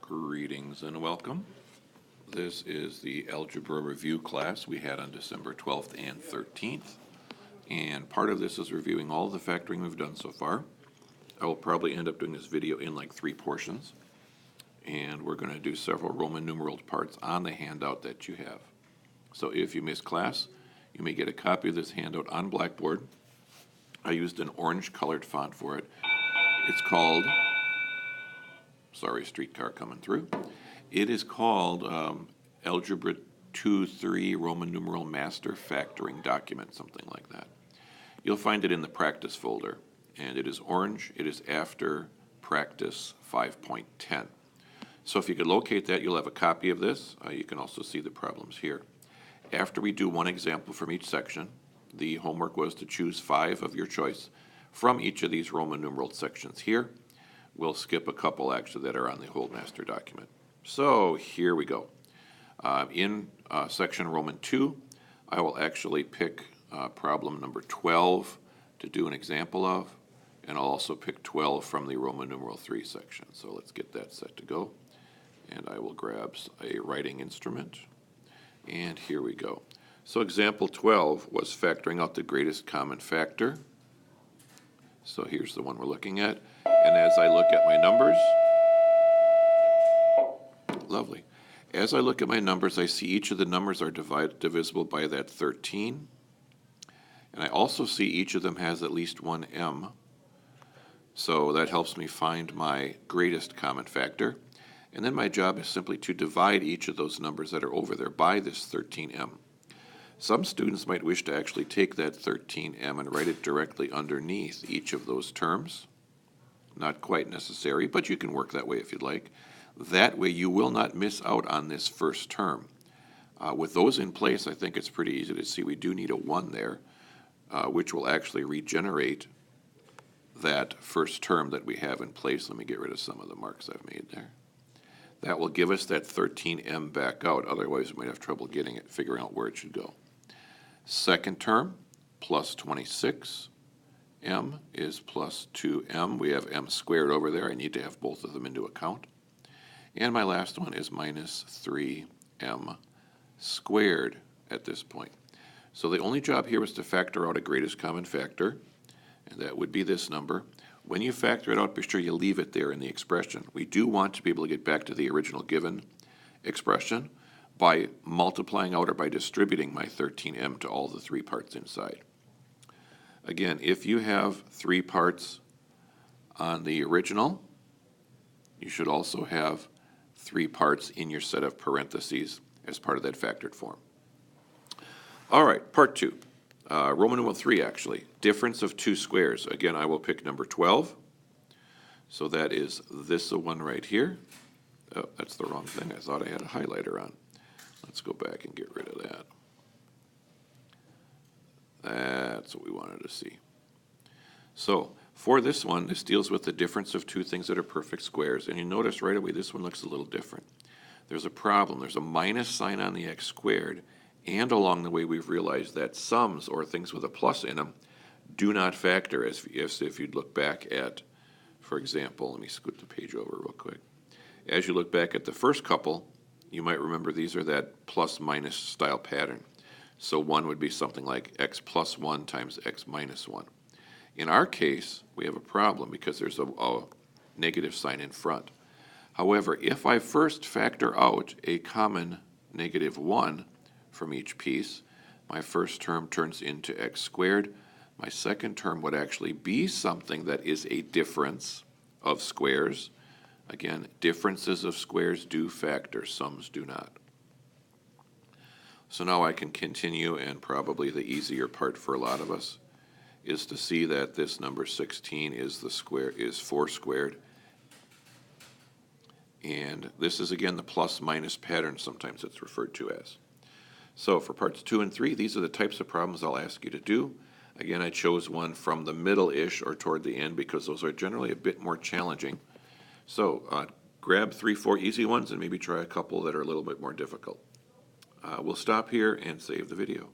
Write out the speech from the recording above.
Greetings and welcome. This is the algebra review class we had on December 12th and 13th. And part of this is reviewing all the factoring we've done so far. I will probably end up doing this video in like 3 portions. And we're going to do several Roman numeral parts on the handout that you have. So if you missed class, you may get a copy of this handout on Blackboard. I used an orange colored font for it. It's called, sorry, streetcar coming through. It is called Algebra 2-3 Roman numeral master factoring document, something like that. You'll find it in the practice folder, and it is orange. It is after practice 5.10. So if you could locate that, you'll have a copy of this. You can also see the problems here. After we do one example from each section, the homework was to choose 5 of your choice from each of these Roman numeral sections here. We'll skip a couple actually that are on the whole master document. So here we go. In section Roman 2, I will actually pick problem number 12 to do an example of, and I'll also pick 12 from the Roman numeral 3 section. So let's get that set to go. And I will grab a writing instrument. And here we go. So example 12 was factoring out the greatest common factor. So here's the one we're looking at. And as I look at my numbers, lovely. As I look at my numbers, I see each of the numbers are divisible by that 13. And I also see each of them has at least one m. So that helps me find my greatest common factor. And then my job is simply to divide each of those numbers that are over there by this 13m. Some students might wish to actually take that 13m and write it directly underneath each of those terms. Not quite necessary, but you can work that way if you'd like. That way you will not miss out on this first term. With those in place, I think it's pretty easy to see we do need a 1 there, which will actually regenerate that first term that we have in place. Let me get rid of some of the marks I've made there. That will give us that 13m back out. Otherwise, we might have trouble getting it, figuring out where it should go. Second term, plus 26. M is plus 2m. We have m squared over there. I need to have both of them into account. And my last one is minus 3m squared at this point. So the only job here was to factor out a greatest common factor, and that would be this number. When you factor it out, be sure you leave it there in the expression. We do want to be able to get back to the original given expression by multiplying out or by distributing my 13m to all the 3 parts inside. Again, if you have 3 parts on the original, you should also have 3 parts in your set of parentheses as part of that factored form. All right, part 2. Roman numeral 3, actually. Difference of 2 squares. Again, I will pick number 12. So that is this one right here. Oh, that's the wrong thing. I thought I had a highlighter on. Let's go back and get rid of that. That's what we wanted to see. So for this one, this deals with the difference of 2 things that are perfect squares. And you notice right away this one looks a little different. There's a problem. There's a minus sign on the x squared. And along the way, we've realized that sums, or things with a plus in them, do not factor, as if you'd look back at, for example, let me scoot the page over real quick. As you look back at the first couple, you might remember these are that plus-minus style pattern. So 1 would be something like x plus 1 times x minus 1. In our case, we have a problem because there's a negative sign in front. However, if I first factor out a common negative 1, from each piece, my first term turns into x squared. My second term would actually be something that is a difference of squares. Again, differences of squares do factor, sums do not. So now I can continue, and probably the easier part for a lot of us is to see that this number 16 is 4 squared. And this is again the plus minus pattern, sometimes it's referred to as. So for parts 2 and 3, these are the types of problems I'll ask you to do. Again, I chose one from the middle-ish or toward the end because those are generally a bit more challenging. So grab 3-4 easy ones and maybe try a couple that are a little bit more difficult. We'll stop here and save the video.